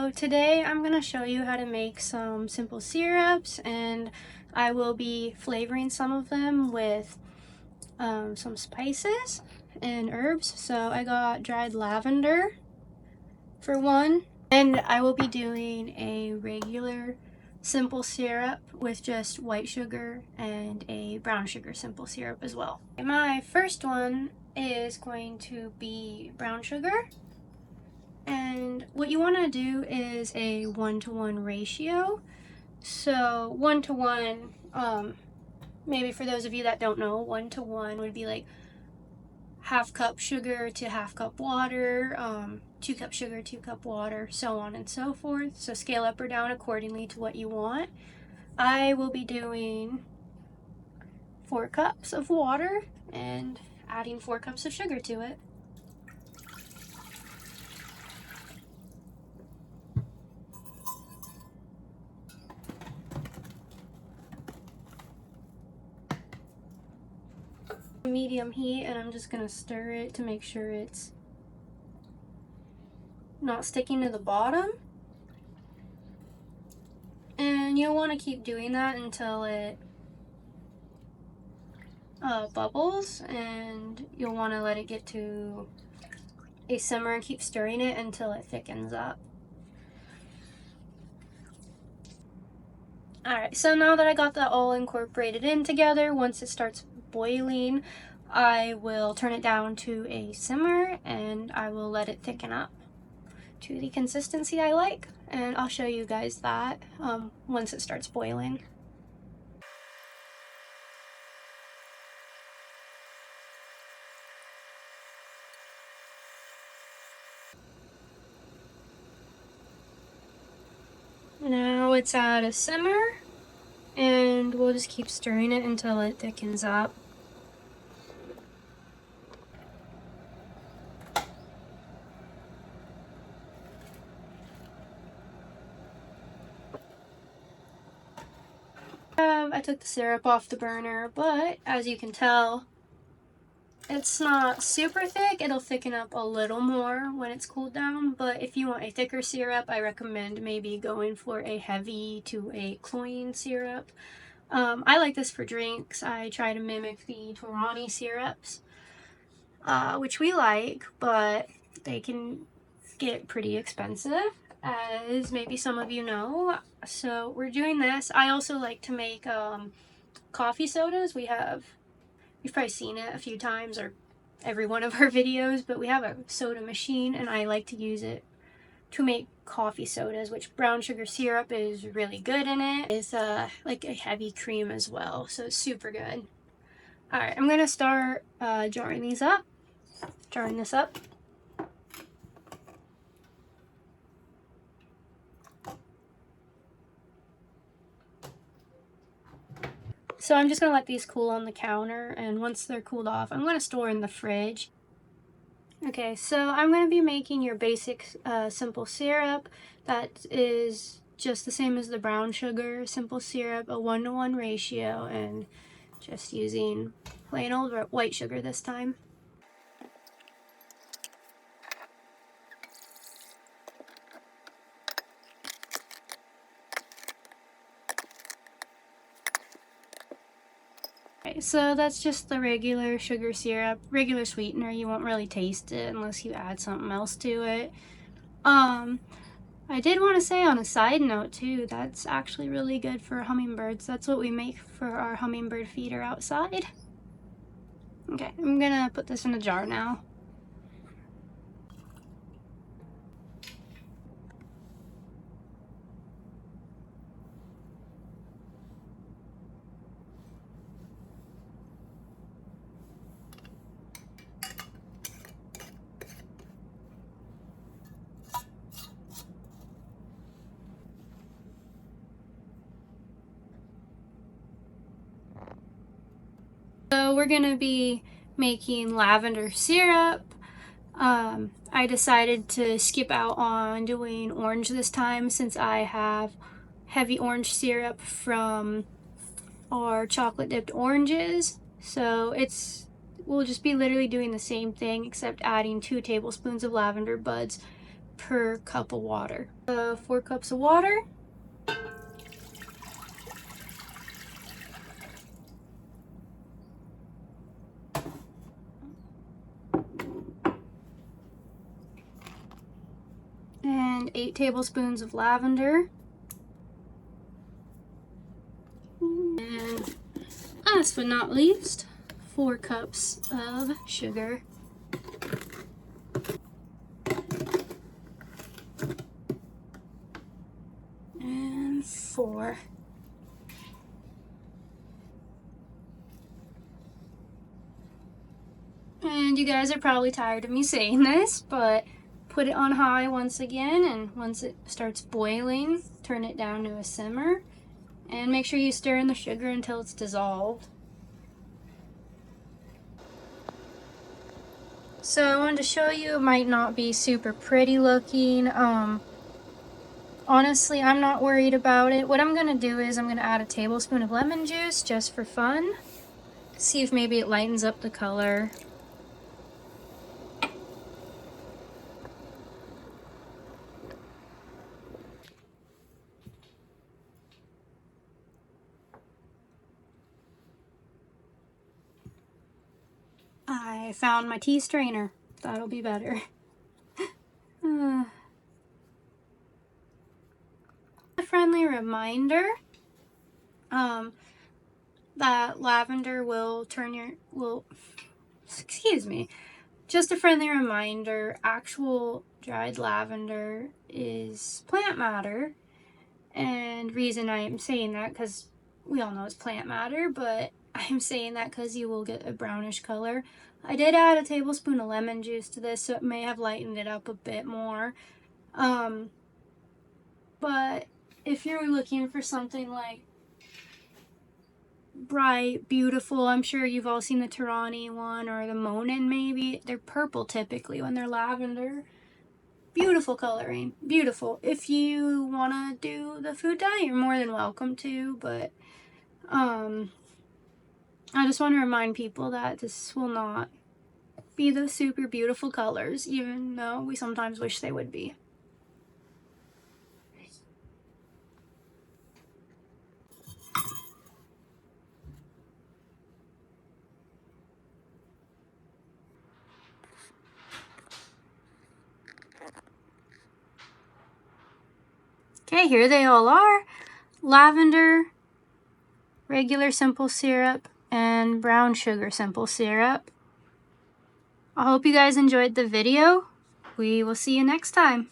So today I'm going to show you how to make some simple syrups, and I will be flavoring some of them with some spices and herbs. So I got dried lavender for one, and I will be doing a regular simple syrup with just white sugar and a brown sugar simple syrup as well. My first one is going to be brown sugar. And what you want to do is a 1-to-1 ratio. So 1-to-1, maybe for those of you that don't know, 1-to-1 would be like half cup sugar to half cup water, 2 cup sugar, 2 cup water, so on and so forth. So scale up or down accordingly to what you want. I will be doing 4 cups of water and adding 4 cups of sugar to it. Medium heat, and I'm just gonna stir it to make sure it's not sticking to the bottom. And you'll want to keep doing that until it bubbles, and you'll want to let it get to a simmer and keep stirring it until it thickens up. Alright, so now that I got that all incorporated in together, once it starts boiling, I will turn it down to a simmer and I will let it thicken up to the consistency I like, and I'll show you guys that once it starts boiling. Now it's at a simmer, and we'll just keep stirring it until it thickens up. I took the syrup off the burner, but as you can tell, it's not super thick. It'll thicken up a little more when it's cooled down, but if you want a thicker syrup, I recommend maybe going for a heavy to a cloying syrup. I like this for drinks. I try to mimic the Torani syrups, which we like, but they can get pretty expensive, as maybe some of you know. So we're doing this. I also like to make coffee sodas. You've probably seen it a few times or every one of our videos, but we have a soda machine and I like to use it to make coffee sodas, which brown sugar syrup is really good in it. It's like a heavy cream as well, so it's super good. Alright, I'm gonna start jarring this up. So I'm just going to let these cool on the counter, and once they're cooled off, I'm going to store in the fridge. Okay, so I'm going to be making your basic simple syrup. That is just the same as the brown sugar simple syrup, a 1-to-1 ratio, and just using plain old white sugar this time. So that's just the regular sugar syrup, regular sweetener. You won't really taste it unless you add something else to it. I did want to say on a side note too, that's actually really good for hummingbirds. That's what we make for our hummingbird feeder outside. Okay, I'm gonna put this in a jar now. So we're gonna be making lavender syrup. I decided to skip out on doing orange this time since I have heavy orange syrup from our chocolate dipped oranges. So we'll just be literally doing the same thing except adding 2 tablespoons of lavender buds per cup of water. 4 cups of water. And 8 tablespoons of lavender. And last but not least, 4 cups of sugar. And 4. And you guys are probably tired of me saying this, but put it on high once again, and once it starts boiling, turn it down to a simmer. And make sure you stir in the sugar until it's dissolved. So I wanted to show you, it might not be super pretty looking. Honestly, I'm not worried about it. What I'm going to do is I'm going to add a tablespoon of lemon juice just for fun. See if maybe it lightens up the color. I found my tea strainer. That'll be better. A friendly reminder that lavender will excuse me. Just a friendly reminder, actual dried lavender is plant matter. And reason I am saying that, because we all know it's plant matter, but I'm saying that because you will get a brownish color. I did add a tablespoon of lemon juice to this, so it may have lightened it up a bit more. But if you're looking for something like bright, beautiful, I'm sure you've all seen the Tarani one or the Monin maybe. They're purple typically when they're lavender. Beautiful coloring, beautiful. If you want to do the food dye, you're more than welcome to, but I just want to remind people that this will not be the super beautiful colors, even though we sometimes wish they would be. Okay, here they all are. Lavender, regular simple syrup, and brown sugar simple syrup. I hope you guys enjoyed the video. We will see you next time.